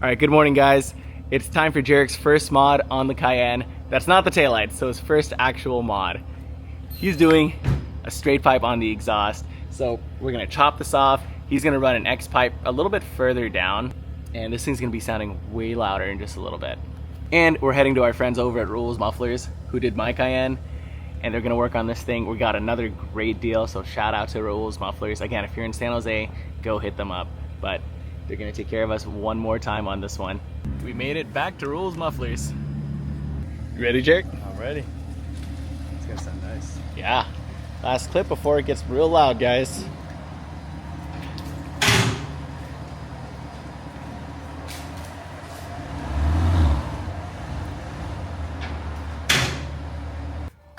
Alright, good morning guys. It's time for Jarek's first mod on the Cayenne. That's not the taillights, so his first actual mod. He's doing a straight pipe on the exhaust. So we're gonna chop this off. He's gonna run an X pipe a little bit further down, and this thing's gonna be sounding way louder in just a little bit. And we're heading to our friends over at Raul's Mufflers, who did my Cayenne, and they're gonna work on this thing. We got another great deal, so shout out to Raul's Mufflers. Again, if you're in San Jose, go hit them up. But they're gonna take care of us one more time on this one. We made it back to Raul's Mufflers. You ready, Jarek? I'm ready. It's gonna sound nice. Yeah. Last clip before it gets real loud, guys.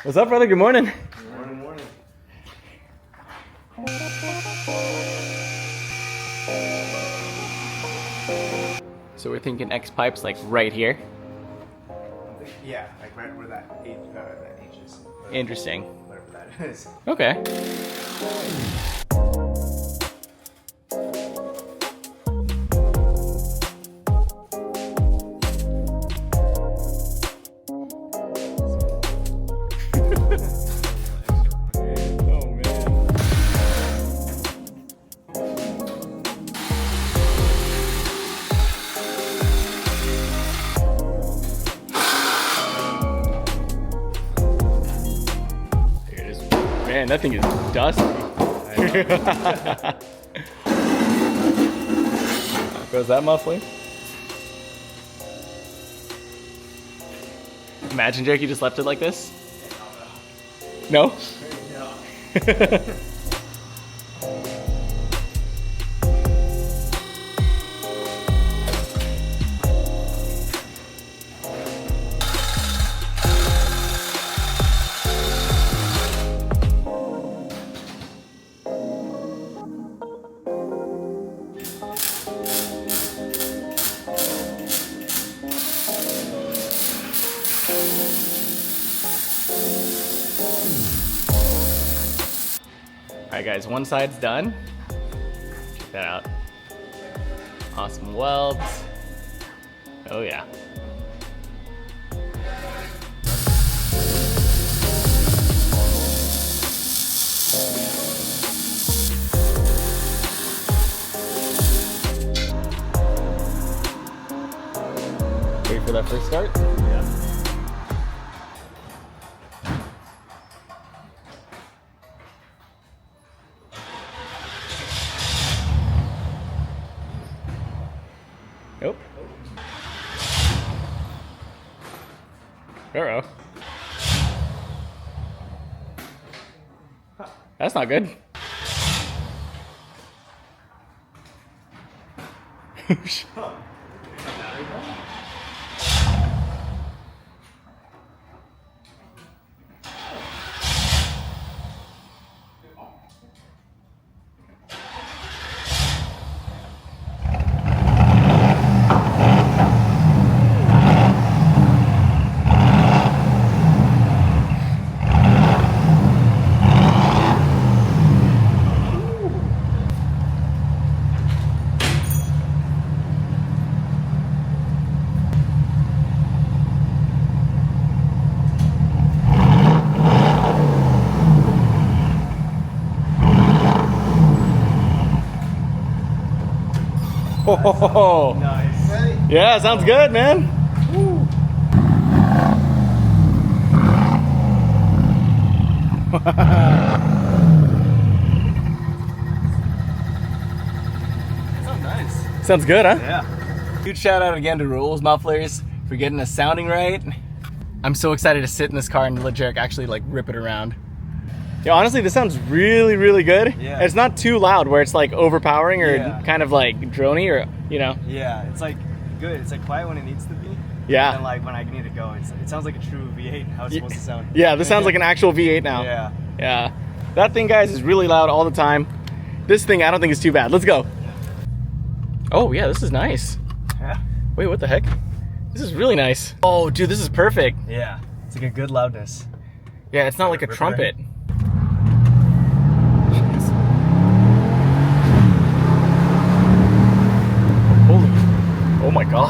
What's up, brother? Good morning. Good morning, morning. So we're thinking X pipes like right here. Yeah, like right where that H is. Interesting. Whatever that is. Okay. Man, that thing is dusty. Goes that muffler? Imagine, Jake, you just left it like this? No? No. Alright guys, one side's done. Check that out. Awesome welds. Oh yeah. Wait for that first start? Yeah. Nope. Uh-oh. That's not good. Oh, Nice. yeah, sounds good, man. Woo. Sounds nice. Sounds good, huh? Yeah. Huge shout out again to Raul's Mufflers for getting us sounding right. I'm so excited to sit in this car and let Jarek actually like rip it around. Yeah, honestly, this sounds really, really good. Yeah. It's not too loud where it's like overpowering or Yeah. kind of like drony or, you know. Yeah, it's like good. It's like quiet when it needs to be. Yeah. And like when I need to go, it sounds like a true V8, how it's supposed to sound. Yeah, this sounds like an actual V8 now. Yeah. Yeah. That thing, guys, is really loud all the time. This thing, I don't think is too bad. Let's go. Oh, yeah, this is nice. Yeah. Wait, what the heck? This is really nice. Oh, dude, this is perfect. Yeah. It's like a good loudness. Yeah, it's not like a trumpet. Holy, oh my God.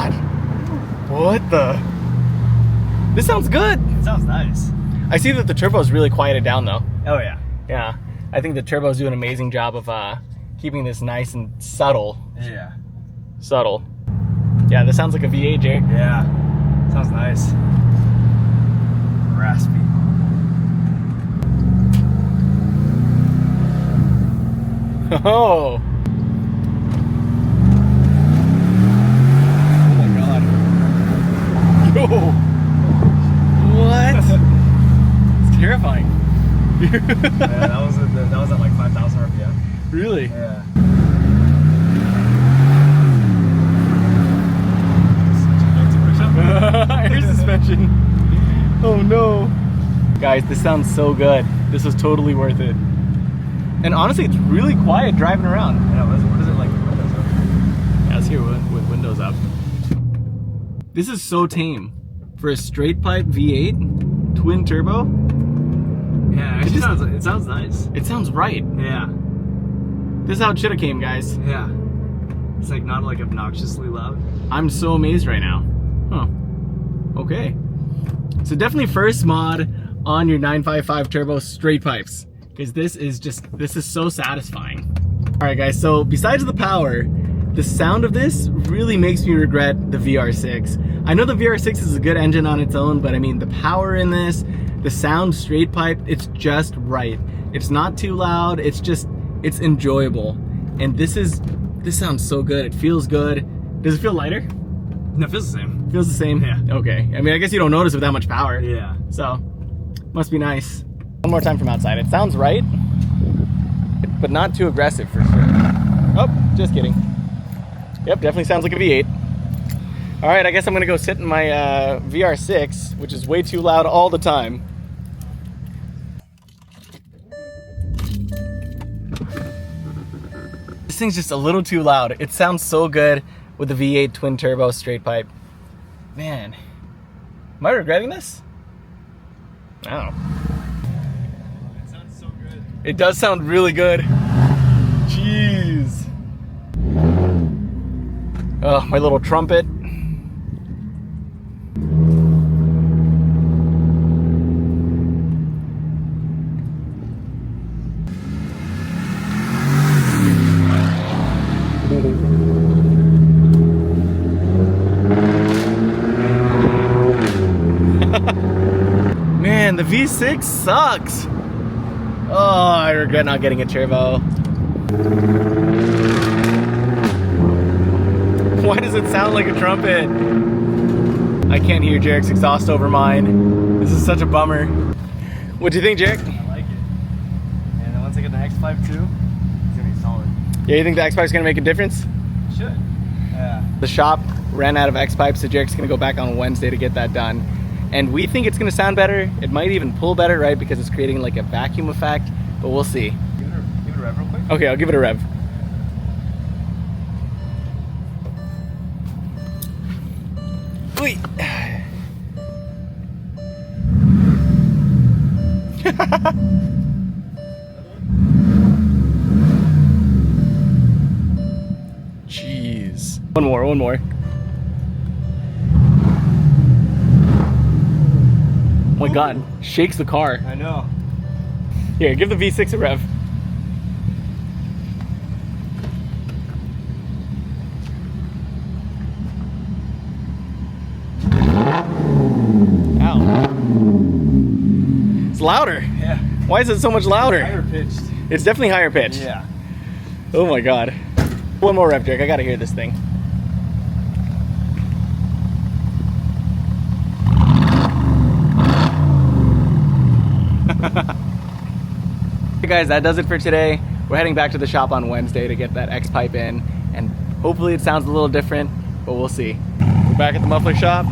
What the? This sounds good. It sounds nice. I see that the turbo's really quieted down though. Oh yeah. Yeah, I think the turbo's doing an amazing job of keeping this nice and subtle. Yeah. Subtle. Yeah, this sounds like a V8, Jake. Yeah. Sounds nice. Raspy. Oh. Oh my god. Yo. What? It's terrifying. Yeah, that was at like 5,000 RPM. Really? Yeah. Air suspension. Oh no. Guys, this sounds so good. This was totally worth it. And honestly, it's really quiet driving around. Yeah, what is it like with windows up? Yeah, let's hear with windows up. This is so tame. For a straight pipe V8, twin turbo. Yeah, it sounds nice. It sounds right. Yeah. This is how it should have came, guys. Yeah. It's like not like obnoxiously loud. I'm so amazed right now. Huh. Okay. So definitely first mod on your 955 turbo straight pipes, because this is so satisfying. All right, guys. So besides the power, the sound of this really makes me regret the VR6. I know the VR6 is a good engine on its own, but I mean the power in this, the sound straight pipe, it's just right. It's not too loud. It's enjoyable. And this sounds so good. It feels good. Does it feel lighter? No, it feels the same. Feels the same? Yeah. Okay. I mean, I guess you don't notice with that much power. Yeah. So, must be nice. One more time from outside. It sounds right, but not too aggressive for sure. Oh, just kidding. Yep, definitely sounds like a V8. All right, I guess I'm gonna go sit in my VR6, which is way too loud all the time. This thing's just a little too loud. It sounds so good with the V8 twin turbo straight pipe. Man, am I regretting this? I don't know. It sounds so good. It does sound really good. Jeez. Oh, my little trumpet. Man, the V6 sucks. Oh, I regret not getting a turbo. Why does it sound like a trumpet? I can't hear Jarek's exhaust over mine. This is such a bummer. What do you think, Jarek? I like it. And then once I get the X5 too, it's gonna be solid. Yeah, you think the X-Pipe's gonna make a difference? It should. Yeah. The shop ran out of X-Pipe, so Jarek's gonna go back on Wednesday to get that done. And we think it's gonna sound better. It might even pull better, right? Because it's creating like a vacuum effect, but we'll see. Give it a rev real quick. Okay, I'll give it a rev. Wait. Jeez. One more. Oh my god, shakes the car. I know. Here, give the V6 a rev. Ow. It's louder. Yeah. Why is it so much louder? Higher pitched. It's definitely higher pitched. Yeah. Oh my god. One more rev, Jake. I gotta hear this thing. Hey guys, that does it for today. We're heading back to the shop on Wednesday to get that X-Pipe in, and hopefully it sounds a little different, but we'll see. We're back at the muffler shop.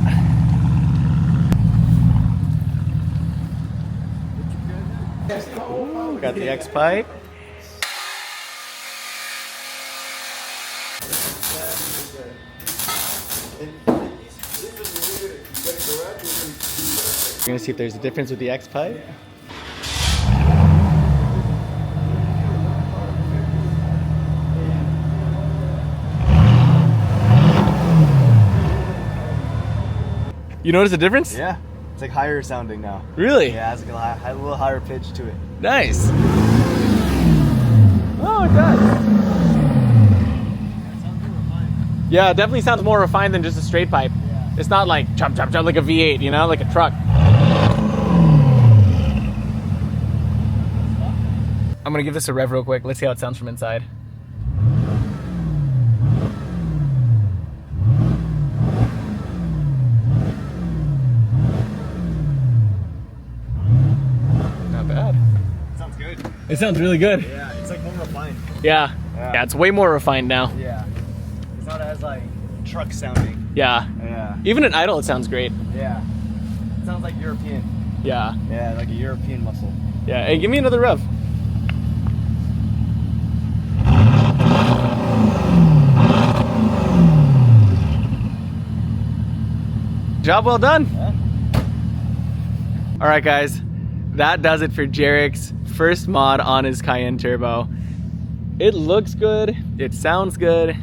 Got the X-Pipe. We're gonna see if there's a difference with the X-Pipe. You notice a difference? Yeah. It's like higher sounding now. Really? Yeah, it's like a little higher pitch to it. Nice. Oh, it does. Yeah, it definitely sounds more refined than just a straight pipe. Yeah. It's not like chop, chop, chop like a V8, you know, like a truck. I'm gonna give this a rev real quick. Let's see how it sounds from inside. Not bad. Sounds good. It sounds really good. Yeah, it's like more refined. Yeah. Yeah, it's way more refined now. Yeah. It's not as like truck sounding. Yeah. Yeah. Even at idle, it sounds great. Yeah. It sounds like European. Yeah. Yeah, like a European muscle. Yeah. Hey, give me another rev. Job well done. Yeah. All right, guys, that does it for Jarek's first mod on his Cayenne Turbo. It looks good. It sounds good.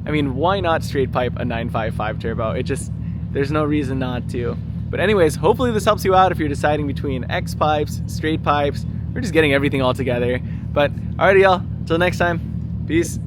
I mean, why not straight pipe a 955 turbo? It just, there's no reason not to. But anyways, hopefully this helps you out if you're deciding between X pipes, straight pipes, or just getting everything all together. But alrighty, y'all, till next time, peace.